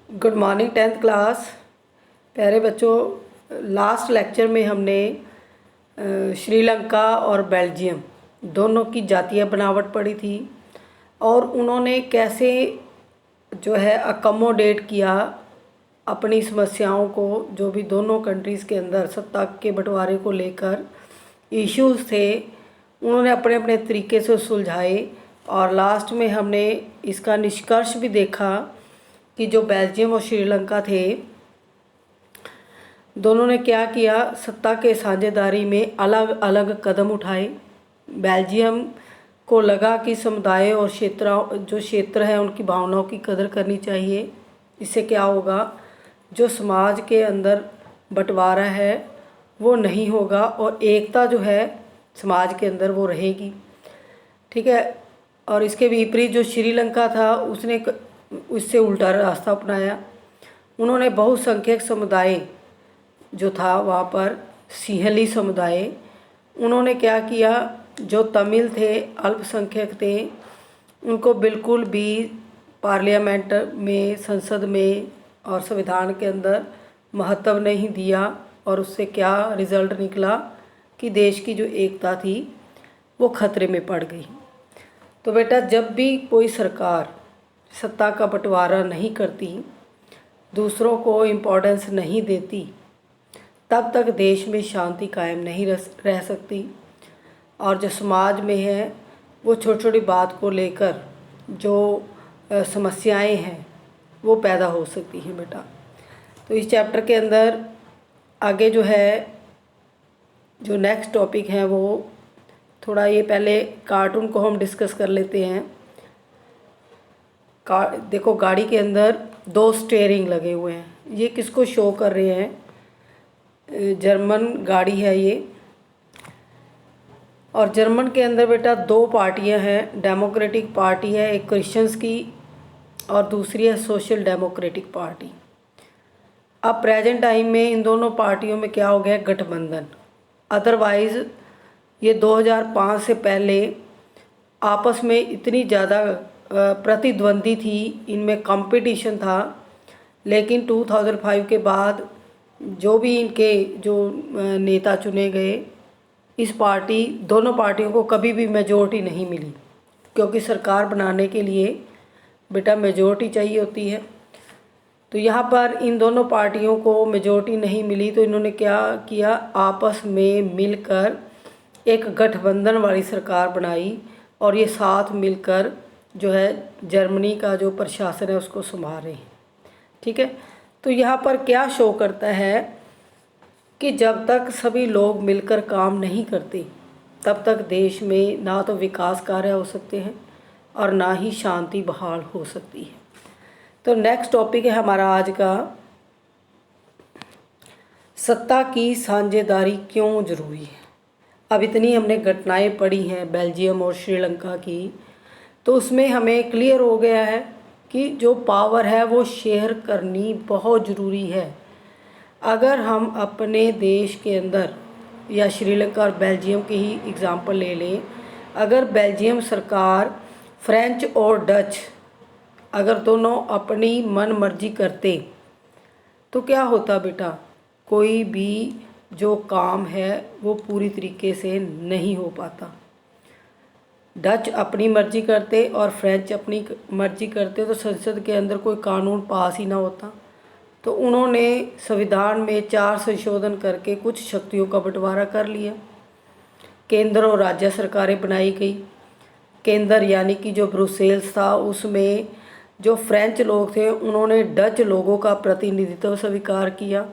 Good morning 10th class. प्यारे बच्चों, last lecture में हमने श्रीलंका और बेल्जियम दोनों की जातीय बनावट पढ़ी थी और उन्होंने कैसे जो है अकोमोडेट किया अपनी समस्याओं को, जो भी दोनों कंट्रीज़ के अंदर सत्ता के बंटवारे को लेकर इश्यूज थे उन्होंने अपने अपने तरीके से सुलझाए। और लास्ट में हमने इसका निष्कर्ष भी देखा कि जो बेल्जियम और श्रीलंका थे दोनों ने क्या किया, सत्ता के साझेदारी में अलग अलग कदम उठाए। बेल्जियम को लगा कि समुदाय और क्षेत्र है उनकी भावनाओं की कदर करनी चाहिए। इससे क्या होगा, जो समाज के अंदर बंटवारा है वो नहीं होगा और एकता जो है समाज के अंदर वो रहेगी। ठीक है। और इसके विपरीत जो श्रीलंका था उसने उससे उल्टा रास्ता अपनाया। उन्होंने बहुसंख्यक समुदाय जो था वहाँ पर सिंहली समुदाय, उन्होंने क्या किया, जो तमिल थे, अल्पसंख्यक थे, उनको बिल्कुल भी पार्लियामेंट में, संसद में और संविधान के अंदर महत्व नहीं दिया। और उससे क्या रिज़ल्ट निकला कि देश की जो एकता थी वो खतरे में पड़ गई। तो बेटा, जब भी कोई सरकार सत्ता का बंटवारा नहीं करती, दूसरों को इम्पोर्टेंस नहीं देती, तब तक देश में शांति कायम नहीं रह सकती। और जो समाज में है वो छोटी छोटी बात को लेकर जो समस्याएं हैं वो पैदा हो सकती हैं बेटा। तो इस चैप्टर के अंदर आगे जो है, जो नेक्स्ट टॉपिक है वो थोड़ा, ये पहले कार्टून को हम डिस्कस कर लेते हैं। देखो, गाड़ी के अंदर दो स्टीयरिंग लगे हुए हैं। ये किसको शो कर रहे हैं? जर्मन गाड़ी है ये। और जर्मन के अंदर बेटा दो पार्टियां हैं। डेमोक्रेटिक पार्टी है एक क्रिश्चियंस की और दूसरी है सोशल डेमोक्रेटिक पार्टी। अब प्रेजेंट टाइम में इन दोनों पार्टियों में क्या हो गया, गठबंधन। अदरवाइज़ ये 2005 से पहले आपस में इतनी ज़्यादा प्रतिद्वंदी थी, इनमें कंपटीशन था। लेकिन 2005 के बाद जो भी इनके जो नेता चुने गए, दोनों पार्टियों को कभी भी मेजॉरिटी नहीं मिली, क्योंकि सरकार बनाने के लिए बेटा मेजॉरिटी चाहिए होती है। तो यहाँ पर इन दोनों पार्टियों को मेजॉरिटी नहीं मिली, तो इन्होंने क्या किया, आपस में मिलकर एक गठबंधन वाली सरकार बनाई और ये साथ मिलकर जो है जर्मनी का जो प्रशासन है उसको संभाल रहे हैं। ठीक है। तो यहाँ पर क्या शो करता है कि जब तक सभी लोग मिलकर काम नहीं करते तब तक देश में ना तो विकास कार्य हो सकते हैं और ना ही शांति बहाल हो सकती है। तो नेक्स्ट टॉपिक है हमारा आज का, सत्ता की साझेदारी क्यों ज़रूरी है। अब इतनी हमने घटनाएं पढ़ी हैं बेल्जियम और श्रीलंका की, तो उसमें हमें क्लियर हो गया है कि जो पावर है वो शेयर करनी बहुत ज़रूरी है। अगर हम अपने देश के अंदर या श्रीलंका और बेल्जियम की ही एग्ज़ाम्पल ले लें, अगर बेल्जियम सरकार फ्रेंच और डच अगर दोनों अपनी मन मर्जी करते तो क्या होता बेटा, कोई भी जो काम है वो पूरी तरीके से नहीं हो पाता। डच अपनी मर्जी करते और फ्रेंच अपनी मर्जी करते तो संसद के अंदर कोई कानून पास ही ना होता। तो उन्होंने संविधान में 4 संशोधन करके कुछ शक्तियों का बंटवारा कर लिया। केंद्र और राज्य सरकारें बनाई गई। केंद्र यानी कि जो ब्रुसेल्स था, उसमें जो फ्रेंच लोग थे उन्होंने डच लोगों का प्रतिनिधित्व स्वीकार किया।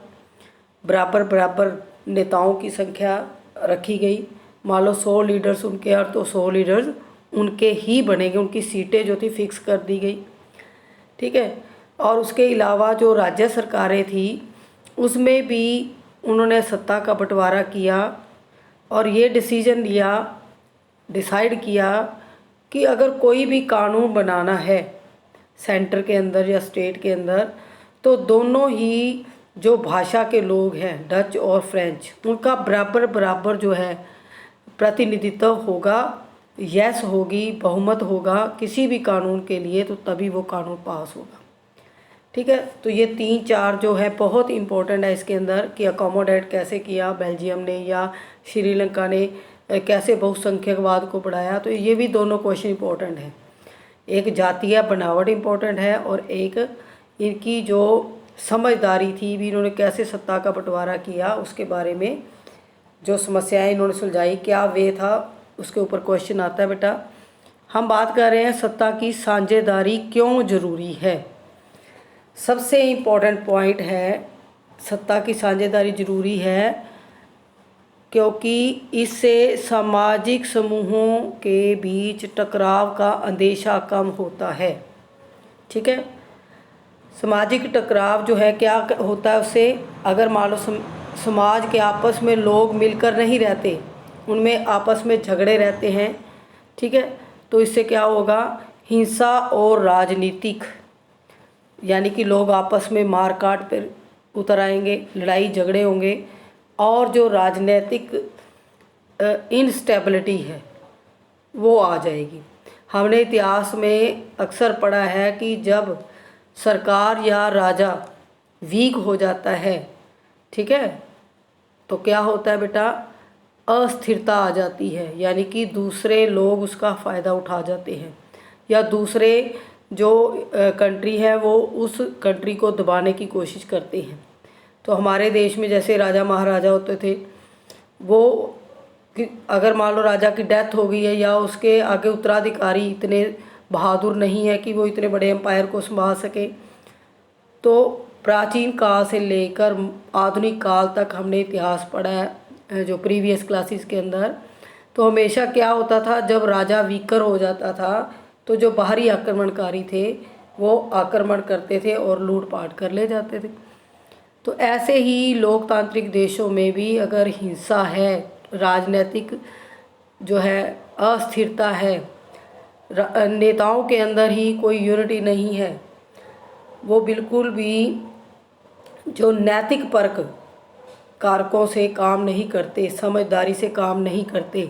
बराबर बराबर नेताओं की संख्या रखी गई। मान लो 100 लीडर्स उनके और तो 100 लीडर्स उनके ही बनेंगे, उनकी सीटें जो थी फिक्स कर दी गई। ठीक है। और उसके अलावा जो राज्य सरकारें थी उसमें भी उन्होंने सत्ता का बंटवारा किया और ये डिसाइड किया कि अगर कोई भी कानून बनाना है सेंटर के अंदर या स्टेट के अंदर, तो दोनों ही जो भाषा के लोग हैं डच और फ्रेंच, उनका बराबर बराबर जो है प्रतिनिधित्व होगा, यस होगी, बहुमत होगा किसी भी कानून के लिए, तो तभी वो कानून पास होगा। ठीक है। तो ये 3-4 जो है बहुत इम्पोर्टेंट है इसके अंदर कि अकोमोडेट कैसे किया बेल्जियम ने या श्रीलंका ने, कैसे बहुसंख्यकवाद को बढ़ाया। तो ये भी दोनों क्वेश्चन इम्पोर्टेंट हैं। एक जातीय बनावट इम्पोर्टेंट है और एक इनकी जो समझदारी थी भी, इन्होंने कैसे सत्ता का बंटवारा किया उसके बारे में जो समस्याएं इन्होंने सुलझाई, क्या वे था, उसके ऊपर क्वेश्चन आता है बेटा। हम बात कर रहे हैं सत्ता की साझेदारी क्यों ज़रूरी है। सबसे इम्पोर्टेंट पॉइंट है सत्ता की साझेदारी ज़रूरी है क्योंकि इससे सामाजिक समूहों के बीच टकराव का अंदेशा कम होता है। ठीक है। सामाजिक टकराव जो है क्या होता है उससे, अगर मान लो समाज के आपस में लोग मिलकर नहीं रहते, उनमें आपस में झगड़े रहते हैं, ठीक है, तो इससे क्या होगा, हिंसा और राजनीतिक यानी कि लोग आपस में मार काट पर उतर आएंगे, लड़ाई झगड़े होंगे और जो राजनीतिक इनस्टेबिलिटी है वो आ जाएगी। हमने इतिहास में अक्सर पढ़ा है कि जब सरकार या राजा वीक हो जाता है, ठीक है, तो क्या होता है बेटा, अस्थिरता आ जाती है, यानी कि दूसरे लोग उसका फ़ायदा उठा जाते हैं या दूसरे जो कंट्री है वो उस कंट्री को दबाने की कोशिश करते हैं। तो हमारे देश में जैसे राजा महाराजा होते थे, वो अगर मान लो राजा की डेथ हो गई है या उसके आगे उत्तराधिकारी इतने बहादुर नहीं है कि वो इतने बड़े एम्पायर को संभाल सके, तो प्राचीन काल से लेकर आधुनिक काल तक हमने इतिहास पढ़ा है जो प्रीवियस क्लासेस के अंदर। तो हमेशा क्या होता था, जब राजा वीकर हो जाता था तो जो बाहरी आक्रमणकारी थे वो आक्रमण करते थे और लूटपाट कर ले जाते थे। तो ऐसे ही लोकतांत्रिक देशों में भी अगर हिंसा है, राजनीतिक जो है अस्थिरता है, नेताओं के अंदर ही कोई यूनिटी नहीं है, वो बिल्कुल भी जो नैतिक परक कारकों से काम नहीं करते, समझदारी से काम नहीं करते,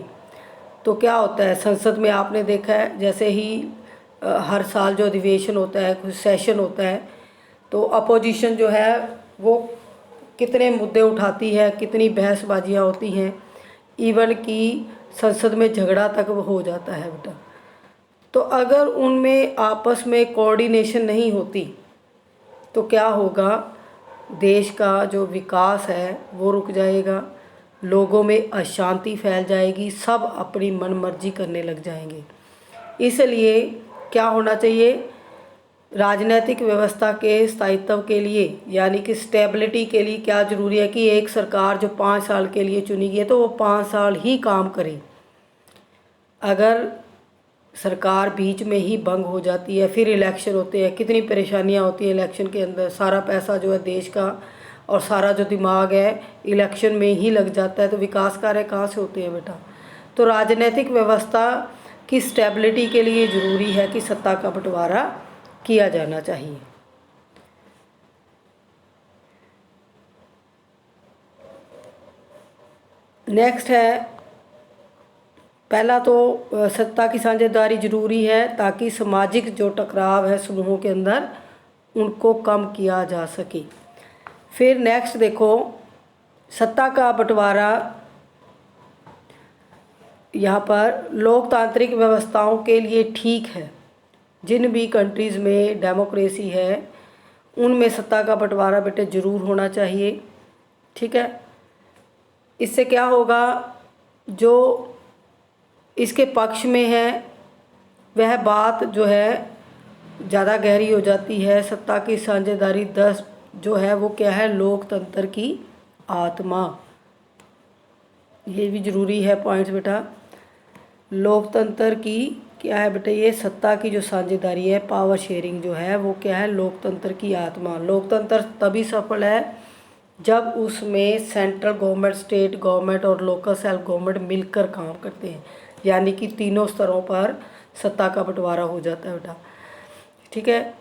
तो क्या होता है, संसद में आपने देखा है जैसे ही हर साल जो अधिवेशन होता है, कुछ सेशन होता है, तो अपोजिशन जो है वो कितने मुद्दे उठाती है, कितनी बहसबाजियाँ होती हैं, इवन कि संसद में झगड़ा तक हो जाता है बेटा। तो अगर उनमें आपस में कोऑर्डिनेशन नहीं होती तो क्या होगा, देश का जो विकास है वो रुक जाएगा, लोगों में अशांति फैल जाएगी, सब अपनी मनमर्जी करने लग जाएंगे। इसलिए क्या होना चाहिए, राजनीतिक व्यवस्था के स्थायित्व के लिए यानी कि स्टेबिलिटी के लिए क्या ज़रूरी है कि एक सरकार जो 5 साल के लिए चुनी गई है तो वो 5 साल ही काम करे। अगर सरकार बीच में ही भंग हो जाती है, फिर इलेक्शन होते हैं, कितनी परेशानियां होती हैं इलेक्शन के अंदर, सारा पैसा जो है देश का और सारा जो दिमाग है इलेक्शन में ही लग जाता है, तो विकास कार्य कहाँ से होते हैं बेटा। तो राजनीतिक व्यवस्था की स्टेबिलिटी के लिए ज़रूरी है कि सत्ता का बंटवारा किया जाना चाहिए। नेक्स्ट है, पहला तो सत्ता की साझेदारी ज़रूरी है ताकि सामाजिक जो टकराव है समूहों के अंदर उनको कम किया जा सके। फिर नेक्स्ट देखो, सत्ता का बंटवारा यहाँ पर लोकतांत्रिक व्यवस्थाओं के लिए ठीक है। जिन भी कंट्रीज़ में डेमोक्रेसी है उनमें सत्ता का बंटवारा बेटे ज़रूर होना चाहिए, ठीक है। इससे क्या होगा, जो इसके पक्ष में है वह बात जो है ज़्यादा गहरी हो जाती है। सत्ता की साझेदारी 10 जो है वो क्या है, लोकतंत्र की आत्मा। ये भी ज़रूरी है पॉइंट्स बेटा। लोकतंत्र की क्या है बेटा, ये सत्ता की जो साझेदारी है, पावर शेयरिंग जो है वो क्या है, लोकतंत्र की आत्मा। लोकतंत्र तभी सफल है जब उसमें सेंट्रल गवर्नमेंट, स्टेट गवर्नमेंट और लोकल सेल्फ गवर्नमेंट मिलकर काम करते हैं, यानी कि तीनों स्तरों पर सत्ता का बंटवारा हो जाता है बेटा, ठीक है।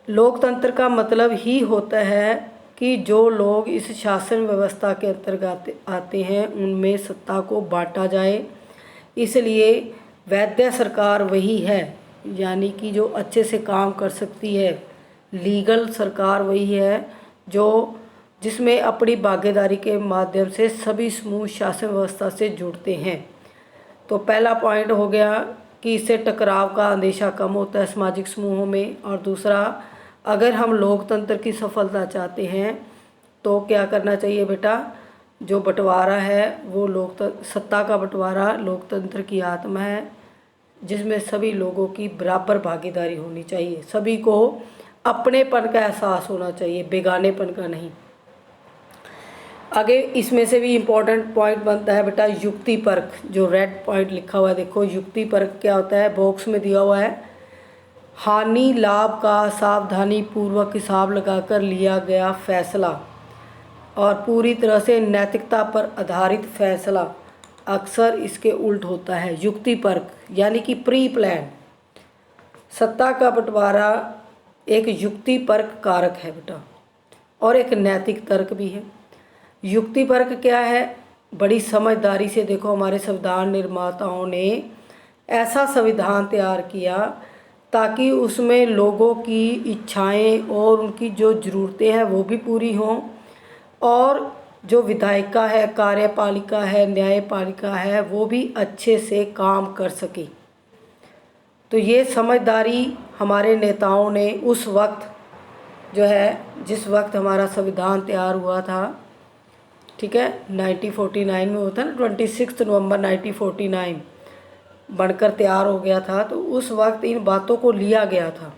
लोकतंत्र का मतलब ही होता है कि जो लोग इस शासन व्यवस्था के अंतर्गत आते हैं उनमें सत्ता को बांटा जाए। इसलिए वैध सरकार वही है, यानी कि जो अच्छे से काम कर सकती है, लीगल सरकार वही है जिसमें अपनी भागीदारी के माध्यम से सभी समूह शासन व्यवस्था से जुड़ते हैं। तो पहला पॉइंट हो गया कि इससे टकराव का अंदेशा कम होता है सामाजिक समूहों में। और दूसरा, अगर हम लोकतंत्र की सफलता चाहते हैं तो क्या करना चाहिए बेटा, जो बंटवारा है वो सत्ता का बंटवारा लोकतंत्र की आत्मा है, जिसमें सभी लोगों की बराबर भागीदारी होनी चाहिए, सभी को अपनेपन का एहसास होना चाहिए, बेगानेपन का नहीं। आगे इसमें से भी इम्पोर्टेंट पॉइंट बनता है बेटा युक्ति परख, जो रेड पॉइंट लिखा हुआ है देखो। युक्ति परख क्या होता है, बॉक्स में दिया हुआ है, हानि लाभ का सावधानी पूर्वक हिसाब लगाकर लिया गया फैसला और पूरी तरह से नैतिकता पर आधारित फैसला अक्सर इसके उल्ट होता है। युक्ति परख यानी कि प्री प्लान। सत्ता का बंटवारा एक युक्ति परख कारक है बेटा और एक नैतिक तर्क भी है। युक्ति परख क्या है, बड़ी समझदारी से देखो हमारे संविधान निर्माताओं ने ऐसा संविधान तैयार किया ताकि उसमें लोगों की इच्छाएं और उनकी जो ज़रूरतें हैं वो भी पूरी हों और जो विधायिका है, कार्यपालिका है, न्यायपालिका है, वो भी अच्छे से काम कर सके। तो ये समझदारी हमारे नेताओं ने उस वक्त जो है, जिस वक्त हमारा संविधान तैयार हुआ था, ठीक है, 1949 में होता है ना, 26 नवंबर 1949 बनकर तैयार हो गया था। तो उस वक्त इन बातों को लिया गया था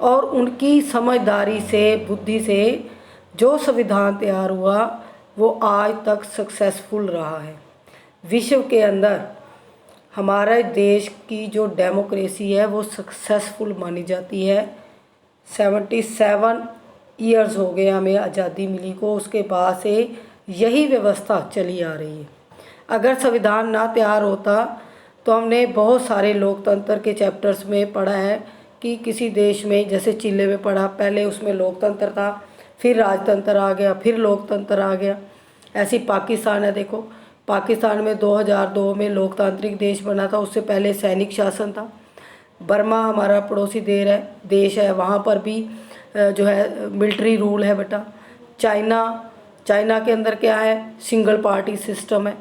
और उनकी समझदारी से, बुद्धि से जो संविधान तैयार हुआ वो आज तक सक्सेसफुल रहा है। विश्व के अंदर हमारे देश की जो डेमोक्रेसी है वो सक्सेसफुल मानी जाती है। 77 ईयर्स हो गए हमें आज़ादी मिली को, उसके बाद से यही व्यवस्था चली आ रही है। अगर संविधान ना तैयार होता तो हमने बहुत सारे लोकतंत्र के चैप्टर्स में पढ़ा है कि किसी देश में, जैसे चिल्ले में पढ़ा, पहले उसमें लोकतंत्र था, फिर राजतंत्र आ गया, फिर लोकतंत्र आ गया। ऐसी पाकिस्तान है देखो, पाकिस्तान में 2002 में लोकतांत्रिक देश बना था, उससे पहले सैनिक शासन था। बर्मा हमारा पड़ोसी देश है, वहाँ पर भी जो है मिलिट्री रूल है बेटा। चाइना के अंदर क्या है, सिंगल पार्टी सिस्टम है।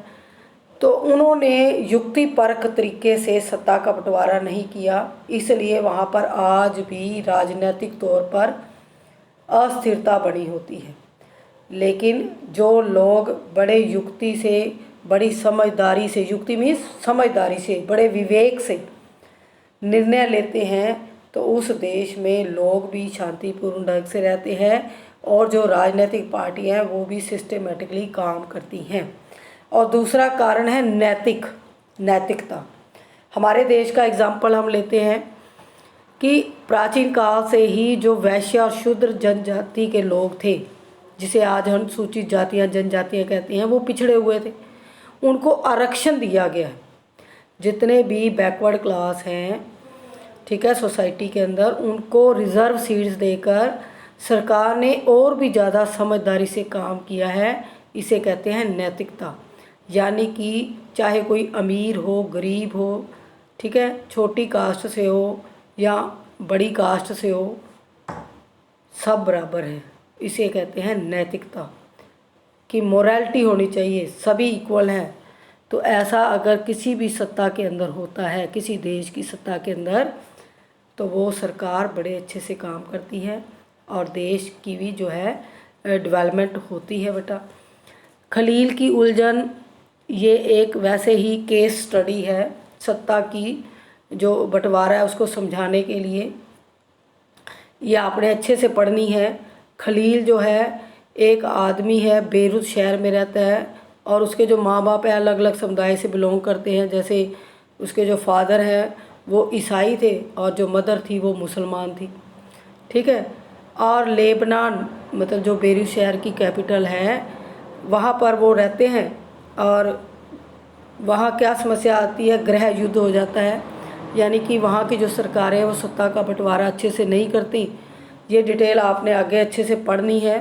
तो उन्होंने युक्ति परख तरीके से सत्ता का बंटवारा नहीं किया, इसलिए वहाँ पर आज भी राजनीतिक तौर पर अस्थिरता बनी होती है। लेकिन जो लोग बड़े युक्ति से, बड़ी समझदारी से, युक्ति मीन्स समझदारी से, बड़े विवेक से निर्णय लेते हैं तो उस देश में लोग भी शांतिपूर्ण ढंग से रहते हैं और जो राजनीतिक पार्टियां हैं वो भी सिस्टमेटिकली काम करती हैं। और दूसरा कारण है नैतिकता। हमारे देश का एग्जाम्पल हम लेते हैं कि प्राचीन काल से ही जो वैश्य और शूद्र जनजाति के लोग थे, जिसे आज हम सूचित जातियां, जनजातियां कहते हैं, वो पिछड़े हुए थे, उनको आरक्षण दिया गया है। जितने भी बैकवर्ड क्लास हैं, ठीक है, सोसाइटी के अंदर, उनको रिज़र्व सीट्स देकर सरकार ने और भी ज़्यादा समझदारी से काम किया है। इसे कहते हैं नैतिकता। यानी कि चाहे कोई अमीर हो, गरीब हो, ठीक है, छोटी कास्ट से हो या बड़ी कास्ट से हो, सब बराबर है। इसे कहते हैं नैतिकता, कि मोरालिटी होनी चाहिए, सभी इक्वल हैं। तो ऐसा अगर किसी भी सत्ता के अंदर होता है, किसी देश की सत्ता के अंदर, तो वो सरकार बड़े अच्छे से काम करती है और देश की भी जो है डेवलपमेंट होती है बेटा। खलील की उलझन ये एक वैसे ही केस स्टडी है सत्ता की, जो बंटवारा है उसको समझाने के लिए। ये आपने अच्छे से पढ़नी है। खलील जो है एक आदमी है, बेरूत शहर में रहता है और उसके जो माँ बाप हैं अलग अलग समुदाय से बिलोंग करते हैं। जैसे उसके जो फादर हैं वो ईसाई थे और जो मदर थी वो मुसलमान थी, ठीक है। और लेबनान, मतलब जो बेरूत शहर की कैपिटल है, वहाँ पर वो रहते हैं और वहाँ क्या समस्या आती है, गृह युद्ध हो जाता है। यानी कि वहाँ की जो सरकारें हैं वो सत्ता का बंटवारा अच्छे से नहीं करती। ये डिटेल आपने आगे अच्छे से पढ़नी है,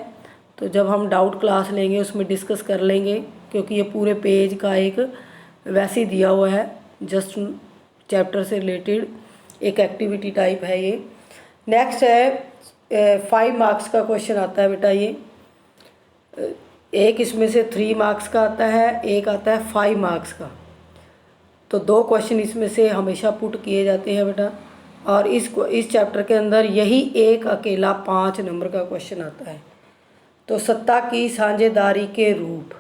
तो जब हम डाउट क्लास लेंगे उसमें डिस्कस कर लेंगे, क्योंकि ये पूरे पेज का एक वैसे ही दिया हुआ है, जस्ट चैप्टर से रिलेटेड एक एक्टिविटी टाइप है ये। नेक्स्ट है 5 मार्क्स का क्वेश्चन आता है बेटा। ये एक इसमें से 3 मार्क्स का आता है, एक आता है 5 मार्क्स का। तो 2 क्वेश्चन इसमें से हमेशा पुट किए जाते हैं बेटा। और इस चैप्टर के अंदर यही एक अकेला 5 नंबर का क्वेश्चन आता है। तो सत्ता की साझेदारी के रूप।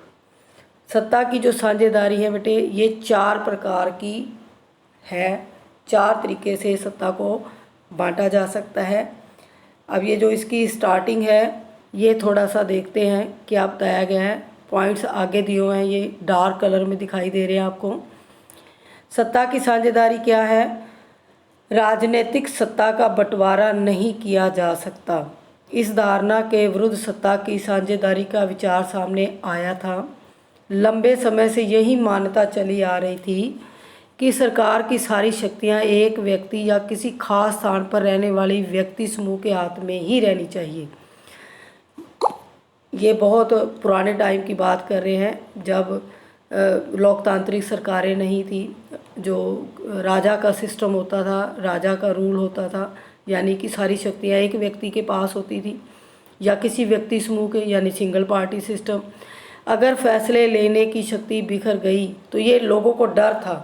सत्ता की जो साझेदारी है बेटे, ये 4 प्रकार की है। 4 तरीके से सत्ता को बांटा जा सकता है। अब ये जो इसकी स्टार्टिंग है, ये थोड़ा सा देखते हैं क्या बताया गया है। पॉइंट्स आगे दिए हुए हैं, ये डार्क कलर में दिखाई दे रहे हैं आपको। सत्ता की साझेदारी क्या है? राजनीतिक सत्ता का बंटवारा नहीं किया जा सकता। इस धारणा के विरुद्ध सत्ता की साझेदारी का विचार सामने आया था। लंबे समय से यही मान्यता चली आ रही थी कि सरकार की सारी शक्तियां एक व्यक्ति या किसी खास स्थान पर रहने वाली व्यक्ति समूह के हाथ में ही रहनी चाहिए। ये बहुत पुराने टाइम की बात कर रहे हैं, जब लोकतांत्रिक सरकारें नहीं थी, जो राजा का सिस्टम होता था, राजा का रूल होता था, यानी कि सारी शक्तियाँ एक व्यक्ति के पास होती थी या किसी व्यक्ति समूह के, यानी सिंगल पार्टी सिस्टम। अगर फैसले लेने की शक्ति बिखर गई तो ये लोगों को डर था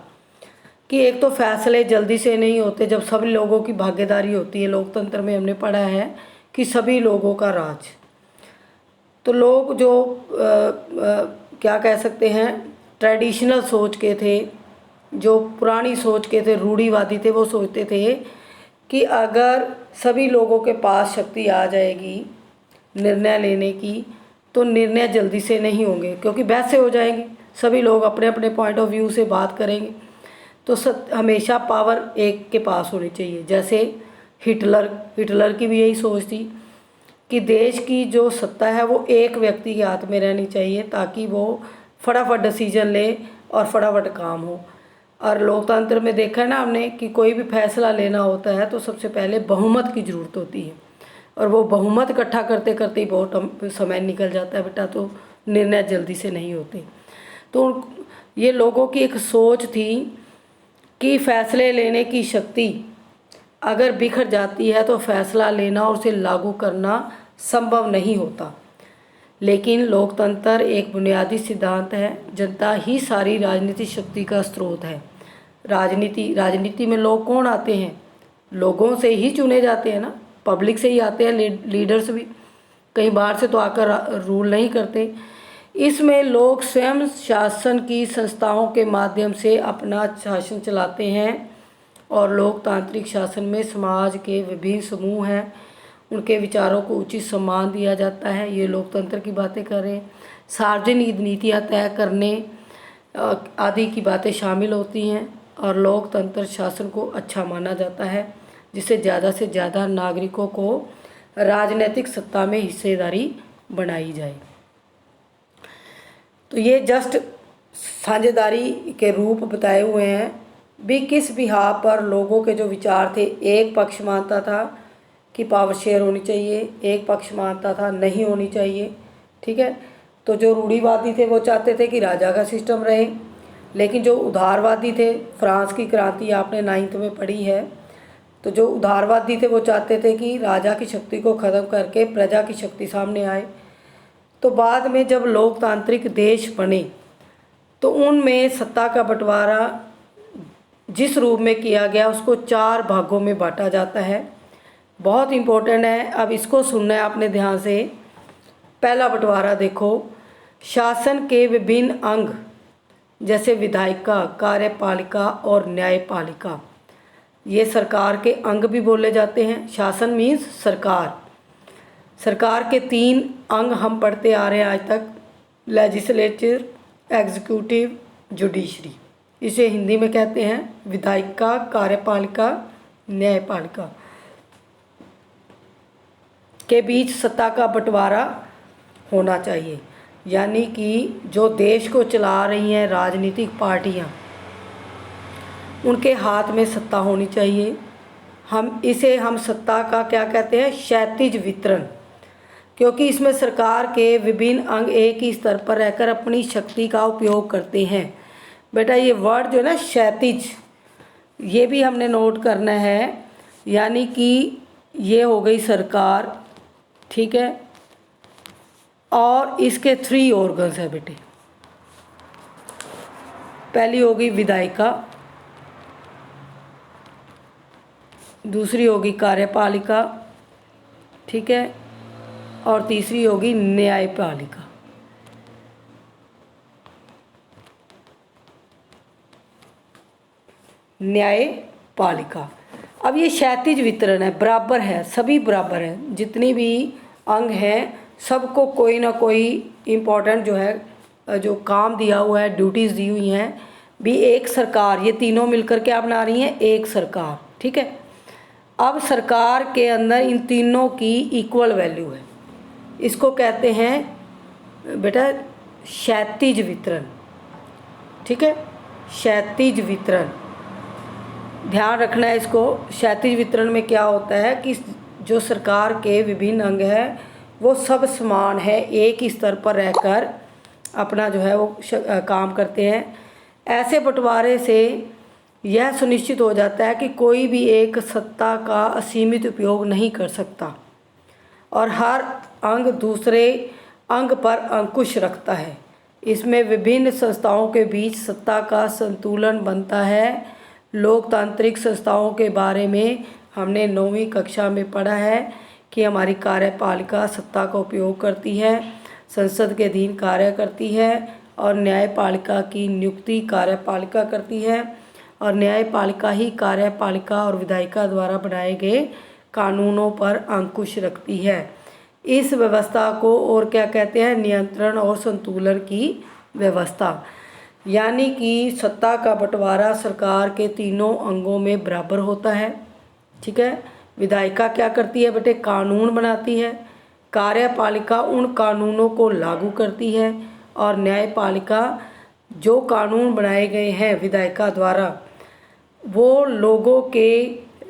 कि एक तो फैसले जल्दी से नहीं होते जब सभी लोगों की भागीदारी होती है। लोकतंत्र में हमने पढ़ा है कि सभी लोगों का राज। तो लोग जो क्या कह सकते हैं, ट्रेडिशनल सोच के थे, जो पुरानी सोच के थे, रूढ़िवादी थे, वो सोचते थे कि अगर सभी लोगों के पास शक्ति आ जाएगी निर्णय लेने की तो निर्णय जल्दी से नहीं होंगे, क्योंकि बहसें हो जाएंगी, सभी लोग अपने अपने पॉइंट ऑफ व्यू से बात करेंगे। तो हमेशा पावर एक के पास होनी चाहिए। जैसे हिटलर की भी यही सोच थी कि देश की जो सत्ता है वो एक व्यक्ति के हाथ में रहनी चाहिए, ताकि वो फटाफट डिसीजन ले और फटाफट काम हो। और लोकतंत्र में देखा है ना हमने कि कोई भी फैसला लेना होता है तो सबसे पहले बहुमत की ज़रूरत होती है, और वो बहुमत इकट्ठा करते करते ही बहुत समय निकल जाता है बेटा, तो निर्णय जल्दी से नहीं होते। तो ये लोगों की एक सोच थी कि फैसले लेने की शक्ति अगर बिखर जाती है तो फैसला लेना और उसे लागू करना संभव नहीं होता। लेकिन लोकतंत्र एक बुनियादी सिद्धांत है, जनता ही सारी राजनीतिक शक्ति का स्रोत है। राजनीति में लोग कौन आते हैं? लोगों से ही चुने जाते हैं ना, पब्लिक से ही आते हैं। लीडर्स भी कहीं बाहर से तो आकर रूल नहीं करते। इसमें लोग स्वयं शासन की संस्थाओं के माध्यम से अपना शासन चलाते हैं, और लोकतांत्रिक शासन में समाज के विभिन्न समूह हैं, उनके विचारों को उचित सम्मान दिया जाता है। ये लोकतंत्र की बातें कर रहे हैं। सार्वजनिक नीतियाँ तय करने आदि की बातें शामिल होती हैं, और लोकतंत्र शासन को अच्छा माना जाता है, जिससे ज़्यादा से ज़्यादा नागरिकों को राजनीतिक सत्ता में हिस्सेदारी बनाई जाए। तो ये जस्ट साझेदारी के रूप बताए हुए हैं। भी किस बिहार पर लोगों के जो विचार थे, एक पक्ष मानता था कि पावर शेयर होनी चाहिए, एक पक्ष मानता था नहीं होनी चाहिए, ठीक है। तो जो रूढ़िवादी थे वो चाहते थे कि राजा का सिस्टम रहे, लेकिन जो उदारवादी थे, फ्रांस की क्रांति आपने 9th में पढ़ी है, तो जो उदारवादी थे वो चाहते थे कि राजा की शक्ति को ख़त्म करके प्रजा की शक्ति सामने आए। तो बाद में जब लोकतांत्रिक देश बने तो उनमें सत्ता का बंटवारा जिस रूप में किया गया उसको 4 भागों में बांटा जाता है। बहुत इम्पोर्टेंट है, अब इसको सुनना है आपने ध्यान से। पहला बंटवारा देखो, शासन के विभिन्न अंग जैसे विधायिका, कार्यपालिका और न्यायपालिका, ये सरकार के अंग भी बोले जाते हैं। शासन मीन्स सरकार। सरकार के 3 अंग हम पढ़ते आ रहे हैं आज तक, लेजिस्लेचर, एग्जीक्यूटिव, जुडिशरी। इसे हिंदी में कहते हैं विधायिका, कार्यपालिका, न्यायपालिका। के बीच सत्ता का बंटवारा होना चाहिए, यानी कि जो देश को चला रही हैं राजनीतिक पार्टियां, उनके हाथ में सत्ता होनी चाहिए। हम सत्ता का क्या कहते हैं? क्षैतिज वितरण, क्योंकि इसमें सरकार के विभिन्न अंग एक ही स्तर पर रहकर अपनी शक्ति का उपयोग करते हैं। बेटा ये वर्ड जो है ना क्षैतिज, ये भी हमने नोट करना है, यानी कि ये हो गई सरकार, ठीक है। और इसके 3 ऑर्गन्स है बेटे। पहली होगी विधायिका, दूसरी होगी कार्यपालिका, ठीक है, और तीसरी होगी न्यायपालिका। न्यायपालिका। अब ये क्षैतिज वितरण है, बराबर है, सभी बराबर हैं, जितनी भी अंग हैं सबको कोई ना कोई इम्पोर्टेंट जो है, जो काम दिया हुआ है, ड्यूटीज़ दी हुई हैं भी। एक सरकार, ये तीनों मिलकर क्या बना रही हैं, एक सरकार, ठीक है। अब सरकार के अंदर इन तीनों की इक्वल वैल्यू है, इसको कहते हैं बेटा क्षैतिज वितरण, ठीक है, क्षैतिज वितरण। ध्यान रखना है इसको। क्षैतिज वितरण में क्या होता है कि जो सरकार के विभिन्न अंग हैं वो सब समान है, एक ही स्तर पर रहकर अपना जो है वो काम करते हैं। ऐसे बंटवारे से यह सुनिश्चित हो जाता है कि कोई भी एक सत्ता का असीमित उपयोग नहीं कर सकता और हर अंग दूसरे अंग पर अंकुश रखता है। इसमें विभिन्न संस्थाओं के बीच सत्ता का संतुलन बनता है। लोकतांत्रिक संस्थाओं के बारे में हमने 9वीं कक्षा में पढ़ा है कि हमारी कार्यपालिका सत्ता का उपयोग करती है, संसद के अधीन कार्य करती है और न्यायपालिका की नियुक्ति कार्यपालिका करती है और न्यायपालिका ही कार्यपालिका और विधायिका द्वारा बनाए गए कानूनों पर अंकुश रखती है। इस व्यवस्था को और क्या कहते हैं, नियंत्रण और संतुलन की व्यवस्था। यानी कि सत्ता का बंटवारा सरकार के तीनों अंगों में बराबर होता है, ठीक है। विधायिका क्या करती है बेटे, कानून बनाती है, कार्यपालिका उन कानूनों को लागू करती है और न्यायपालिका जो कानून बनाए गए हैं विधायिका द्वारा वो लोगों के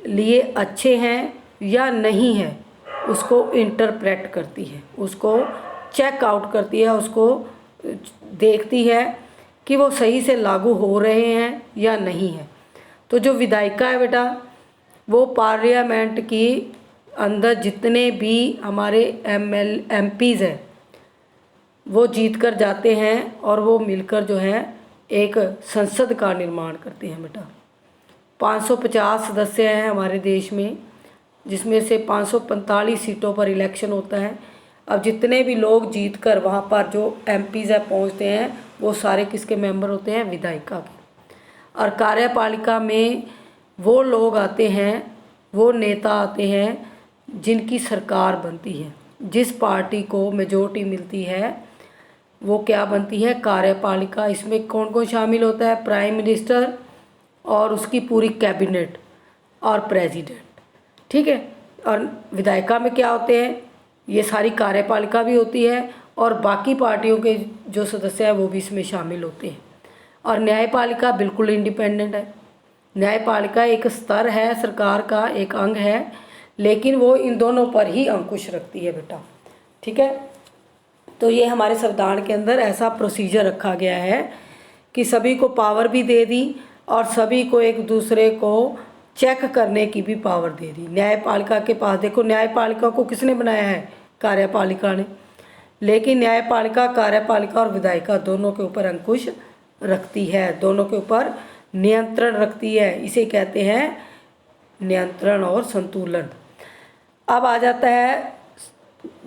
लिए अच्छे हैं या नहीं हैं उसको इंटरप्रेट करती है, उसको चेक आउट करती है, उसको देखती है कि वो सही से लागू हो रहे हैं या नहीं है। तो जो विधायिका है बेटा वो पार्लियामेंट की अंदर जितने भी हमारे MPs हैं वो जीत कर जाते हैं और वो मिलकर जो है एक संसद का निर्माण करते हैं बेटा। 550 सदस्य हैं हमारे देश में, जिसमें से 545 सीटों पर इलेक्शन होता है। अब जितने भी लोग जीत कर वहाँ पर जो MPs हैं पहुँचते हैं वो सारे किसके मेंबर होते हैं, विधायिका के। और कार्यपालिका में वो लोग आते हैं, वो नेता आते हैं जिनकी सरकार बनती है। जिस पार्टी को मेजॉरिटी मिलती है वो क्या बनती है, कार्यपालिका। इसमें कौन कौन शामिल होता है, प्राइम मिनिस्टर और उसकी पूरी कैबिनेट और प्रेसिडेंट, ठीक है। और विधायिका में क्या होते हैं, ये सारी कार्यपालिका भी होती है और बाकी पार्टियों के जो सदस्य हैं वो भी इसमें शामिल होते हैं। और न्यायपालिका बिल्कुल इंडिपेंडेंट है। न्यायपालिका एक स्तर है, सरकार का एक अंग है, लेकिन वो इन दोनों पर ही अंकुश रखती है बेटा, ठीक है। तो ये हमारे संविधान के अंदर ऐसा प्रोसीजर रखा गया है कि सभी को पावर भी दे दी और सभी को एक दूसरे को चेक करने की भी पावर दे दी। न्यायपालिका के पास देखो, न्यायपालिका को किसने बनाया है, कार्यपालिका ने, लेकिन न्यायपालिका कार्यपालिका और विधायिका दोनों के ऊपर अंकुश रखती है, दोनों के ऊपर नियंत्रण रखती है। इसे कहते हैं नियंत्रण और संतुलन। अब आ जाता है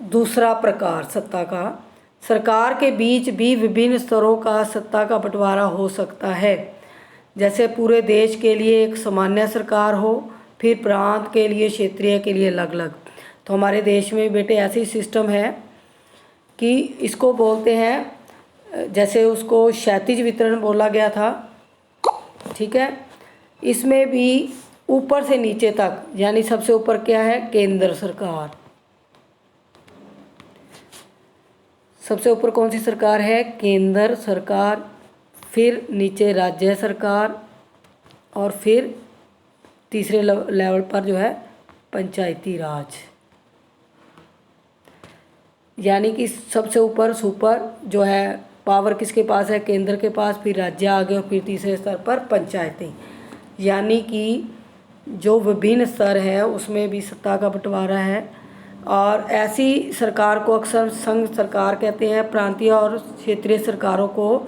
दूसरा प्रकार सत्ता का। सरकार के बीच भी विभिन्न स्तरों का सत्ता का बंटवारा हो सकता है। जैसे पूरे देश के लिए एक सामान्य सरकार हो, फिर प्रांत के लिए, क्षेत्रीय के लिए अलग अलग। तो हमारे देश में बेटे ऐसी सिस्टम है कि इसको बोलते हैं, जैसे उसको क्षैतिज वितरण बोला गया था, ठीक है। इसमें भी ऊपर से नीचे तक, यानी सबसे ऊपर क्या है, केंद्र सरकार। सबसे ऊपर कौन सी सरकार है, केंद्र सरकार, फिर नीचे राज्य सरकार और फिर तीसरे लेवल पर जो है पंचायती राज। यानी कि सबसे ऊपर सुपर जो है पावर किसके पास है, केंद्र के पास, फिर राज्य आ गए और फिर तीसरे स्तर पर पंचायतें। यानी कि जो विभिन्न स्तर है उसमें भी सत्ता का बंटवारा है। और ऐसी सरकार को अक्सर संघ सरकार कहते हैं। प्रांतीय और क्षेत्रीय सरकारों को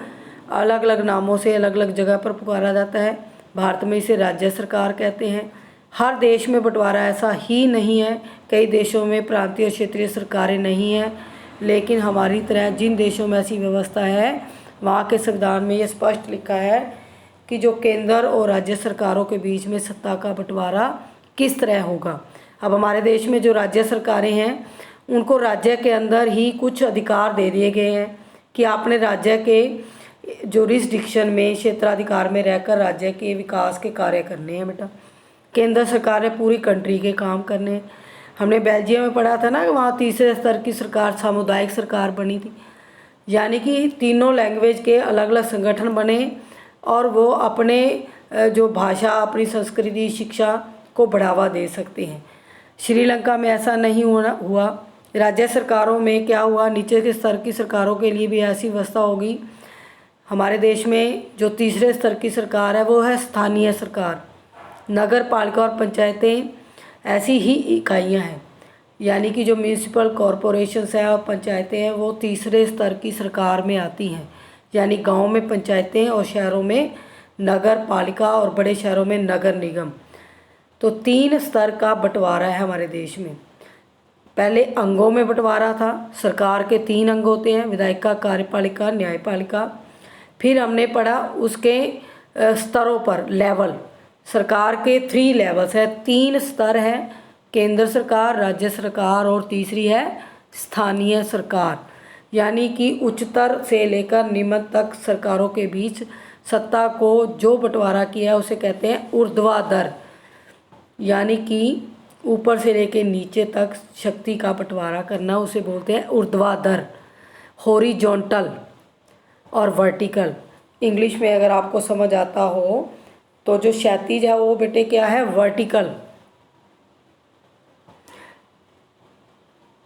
अलग अलग नामों से अलग अलग जगह पर पुकारा जाता है। भारत में इसे राज्य सरकार कहते हैं। हर देश में बंटवारा ऐसा ही नहीं है, कई देशों में प्रांतीय और क्षेत्रीय सरकारें नहीं हैं, लेकिन हमारी तरह जिन देशों में ऐसी व्यवस्था है वहाँ के संविधान में ये स्पष्ट लिखा है कि जो केंद्र और राज्य सरकारों के बीच में सत्ता का बंटवारा किस तरह होगा। अब हमारे देश में जो राज्य सरकारें हैं उनको राज्य के अंदर ही कुछ अधिकार दे दिए गए हैं कि आपने राज्य के जुरिस्डिक्शन में, क्षेत्राधिकार में रहकर राज्य के विकास के कार्य करने हैं बेटा। केंद्र सरकार ने पूरी कंट्री के काम करने हैं। हमने बेल्जियम में पढ़ा था ना कि वहाँ तीसरे स्तर की सरकार सामुदायिक सरकार बनी थी, यानी कि तीनों लैंग्वेज के अलग अलग संगठन बने और वो अपने जो भाषा, अपनी संस्कृति, शिक्षा को बढ़ावा दे सकते हैं। श्रीलंका में ऐसा नहीं हुआ। राज्य सरकारों में क्या हुआ, नीचे के स्तर की सरकारों के लिए भी ऐसी व्यवस्था होगी। हमारे देश में जो तीसरे स्तर की सरकार है वो है स्थानीय सरकार। नगर पालिका और पंचायतें ऐसी ही इकाइयां हैं, यानी कि जो म्यूनिसिपल कॉरपोरेशंस हैं और पंचायतें हैं वो तीसरे स्तर की सरकार में आती हैं। यानी गांव में पंचायतें और शहरों में नगर पालिका और बड़े शहरों में नगर निगम। तो 3 स्तर का बंटवारा है हमारे देश में। पहले अंगों में बंटवारा था। सरकार के 3 अंग होते हैं, विधायिका, कार्यपालिका, न्यायपालिका। फिर हमने पढ़ा उसके स्तरों पर, लेवल। सरकार के 3 लेवल्स है, 3 स्तर है, केंद्र सरकार, राज्य सरकार और तीसरी है स्थानीय सरकार। यानी कि उच्चतर से लेकर निम्न तक सरकारों के बीच सत्ता को जो बंटवारा किया है उसे कहते हैं ऊर्ध्वाधर, यानी कि ऊपर से लेकर नीचे तक शक्ति का बंटवारा करना उसे बोलते हैं ऊर्ध्वाधर। हॉरिजॉन्टल और वर्टिकल। इंग्लिश में अगर आपको समझ आता हो तो जो क्षैतिज है वो बेटे क्या है, वर्टिकल।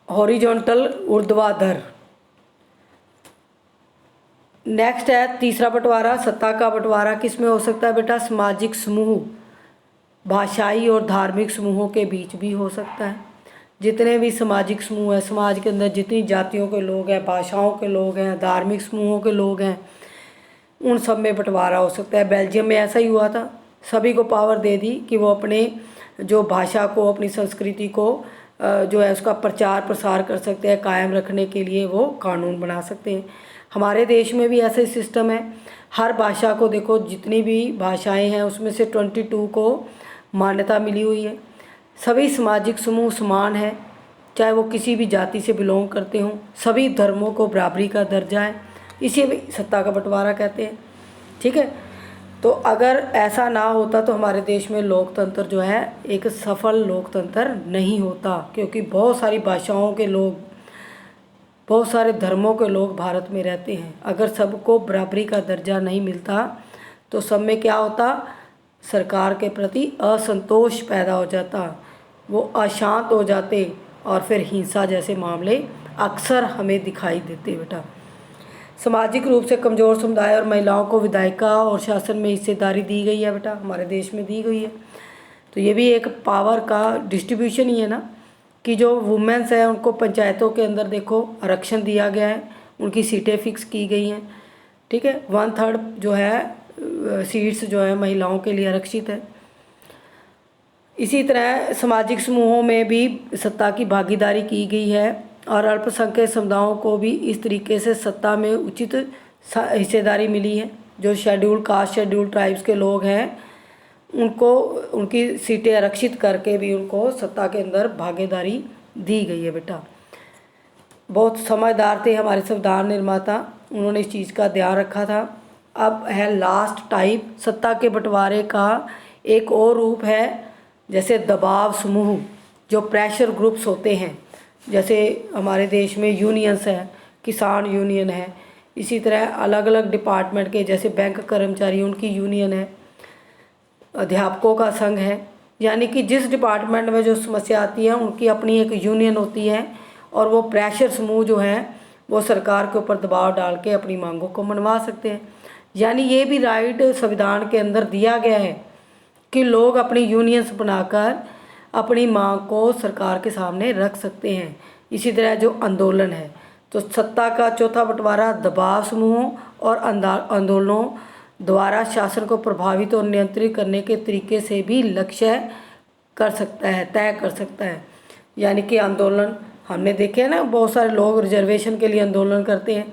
हॉरिजॉन्टल ऊर्ध्वाधर। नेक्स्ट है तीसरा बंटवारा। सत्ता का बंटवारा किस में हो सकता है बेटा, सामाजिक समूह, भाषाई और धार्मिक समूहों के बीच भी हो सकता है। जितने भी सामाजिक समूह हैं, समाज के अंदर जितनी जातियों के लोग हैं, भाषाओं के लोग हैं, धार्मिक समूहों के लोग हैं, उन सब में बंटवारा हो सकता है। बेल्जियम में ऐसा ही हुआ था। सभी को पावर दे दी कि वो अपने जो भाषा को, अपनी संस्कृति को जो है उसका प्रचार प्रसार कर सकते हैं, कायम रखने के लिए वो कानून बना सकते हैं। हमारे देश में भी ऐसा ही सिस्टम है। हर भाषा को देखो, जितनी भी भाषाएं हैं उसमें से 22 को मान्यता मिली हुई है। सभी सामाजिक समूह समान हैं, चाहे वो किसी भी जाति से बिलोंग करते हों। सभी धर्मों को बराबरी का दर्जा है। इसे भी सत्ता का बंटवारा कहते हैं। ठीक है, तो अगर ऐसा ना होता तो हमारे देश में लोकतंत्र जो है एक सफल लोकतंत्र नहीं होता, क्योंकि बहुत सारी भाषाओं के लोग, बहुत सारे धर्मों के लोग भारत में रहते हैं। अगर सबको बराबरी का दर्जा नहीं मिलता तो सब में क्या होता, सरकार के प्रति असंतोष पैदा हो जाता, वो अशांत हो जाते और फिर हिंसा जैसे मामले अक्सर हमें दिखाई देते बेटा। सामाजिक रूप से कमज़ोर समुदाय और महिलाओं को विधायिका और शासन में हिस्सेदारी दी गई है बेटा, हमारे देश में दी गई है। तो ये भी एक पावर का डिस्ट्रीब्यूशन ही है ना, कि जो वुमेन्स हैं उनको पंचायतों के अंदर देखो आरक्षण दिया गया है, उनकी सीटें फिक्स की गई हैं। ठीक है, 1/3 जो है सीट्स जो है महिलाओं के लिए आरक्षित है। इसी तरह सामाजिक समूहों में भी सत्ता की भागीदारी की गई है और अल्पसंख्यक समुदायों को भी इस तरीके से सत्ता में उचित हिस्सेदारी मिली है। जो शेड्यूल कास्ट, शेड्यूल ट्राइब्स के लोग हैं उनको उनकी सीटें आरक्षित करके भी उनको सत्ता के अंदर भागीदारी दी गई है बेटा। बहुत समझदार थे हमारे संविधान निर्माता, उन्होंने इस चीज़ का ध्यान रखा था। अब है लास्ट टाइप सत्ता के बंटवारे का एक और रूप है, जैसे दबाव समूह, जो प्रेशर ग्रुप्स होते हैं। जैसे हमारे देश में यूनियंस हैं, किसान यूनियन है, इसी तरह अलग अलग डिपार्टमेंट के, जैसे बैंक कर्मचारी उनकी यूनियन है, अध्यापकों का संघ है। यानी कि जिस डिपार्टमेंट में जो समस्या आती है उनकी अपनी एक यूनियन होती है और वो प्रेशर समूह जो हैं वो सरकार के ऊपर दबाव डाल के अपनी मांगों को मनवा सकते हैं। यानी ये भी राइट संविधान के अंदर दिया गया है कि लोग अपनी यूनियंस बनाकर अपनी मांग को सरकार के सामने रख सकते हैं। इसी तरह जो आंदोलन है, तो सत्ता का चौथा बंटवारा दबाव समूहों और आंदोलनों द्वारा शासन को प्रभावित और नियंत्रित करने के तरीके से भी लक्ष्य कर सकता है, तय कर सकता है। यानी कि आंदोलन हमने देखे हैं ना, बहुत सारे लोग रिजर्वेशन के लिए आंदोलन करते हैं।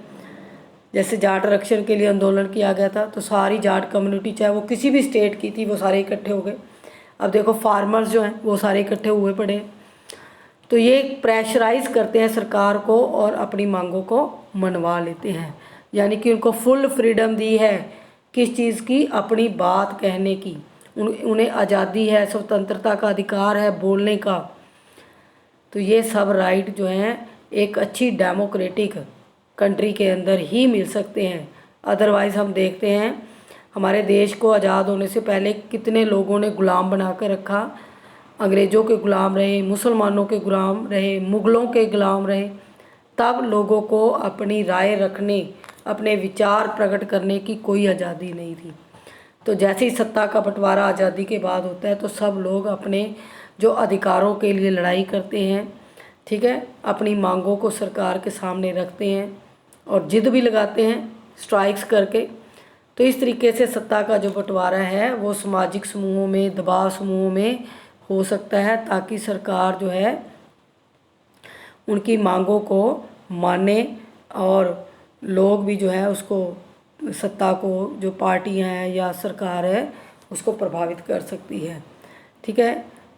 जैसे जाट आरक्षण के लिए आंदोलन किया गया था, तो सारी जाट कम्युनिटी चाहे वो किसी भी स्टेट की थी, वो सारे इकट्ठे हो गए। अब देखो फार्मर्स जो हैं वो सारे इकट्ठे हुए पड़े हैं। तो ये प्रेशराइज करते हैं सरकार को और अपनी मांगों को मनवा लेते हैं। यानी कि उनको फुल फ्रीडम दी है किस चीज़ की, अपनी बात कहने की। उन्हें आज़ादी है, स्वतंत्रता का अधिकार है बोलने का। तो ये सब राइट जो हैं एक अच्छी डेमोक्रेटिक कंट्री के अंदर ही मिल सकते हैं। अदरवाइज़ हम देखते हैं हमारे देश को आज़ाद होने से पहले कितने लोगों ने गुलाम बना कर रखा। अंग्रेज़ों के गुलाम रहे, मुसलमानों के गुलाम रहे, मुग़लों के गुलाम रहे। तब लोगों को अपनी राय रखने, अपने विचार प्रकट करने की कोई आज़ादी नहीं थी। तो जैसे ही सत्ता का बंटवारा आज़ादी के बाद होता है, तो सब लोग अपने जो अधिकारों के लिए लड़ाई करते हैं, ठीक है, अपनी मांगों को सरकार के सामने रखते हैं और जिद भी लगाते हैं स्ट्राइक्स करके। तो इस तरीके से सत्ता का जो बंटवारा है वो सामाजिक समूहों में, दबाव समूहों में हो सकता है, ताकि सरकार जो है उनकी मांगों को माने और लोग भी जो है उसको, सत्ता को, जो पार्टियां हैं या सरकार है, उसको प्रभावित कर सकती है। ठीक है,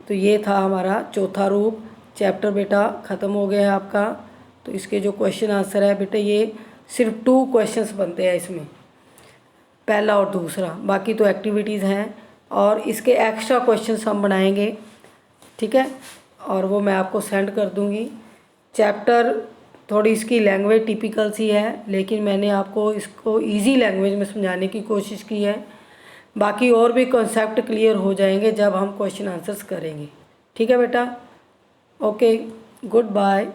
तो ये था हमारा चौथा रूप। चैप्टर बेटा ख़त्म हो गया है आपका। तो इसके जो क्वेश्चन आंसर है बेटा, ये सिर्फ 2 क्वेश्चंस बनते हैं इसमें, पहला और दूसरा। बाकी तो एक्टिविटीज़ हैं और इसके एक्स्ट्रा क्वेश्चंस हम बनाएंगे, ठीक है, और वो मैं आपको सेंड कर दूंगी। चैप्टर थोड़ी इसकी लैंग्वेज टिपिकल सी है, लेकिन मैंने आपको इसको इजी लैंग्वेज में समझाने की कोशिश की है। बाकी और भी कॉन्सेप्ट क्लियर हो जाएंगे जब हम क्वेश्चन आंसर्स करेंगे। ठीक है बेटा, ओके, गुड बाय।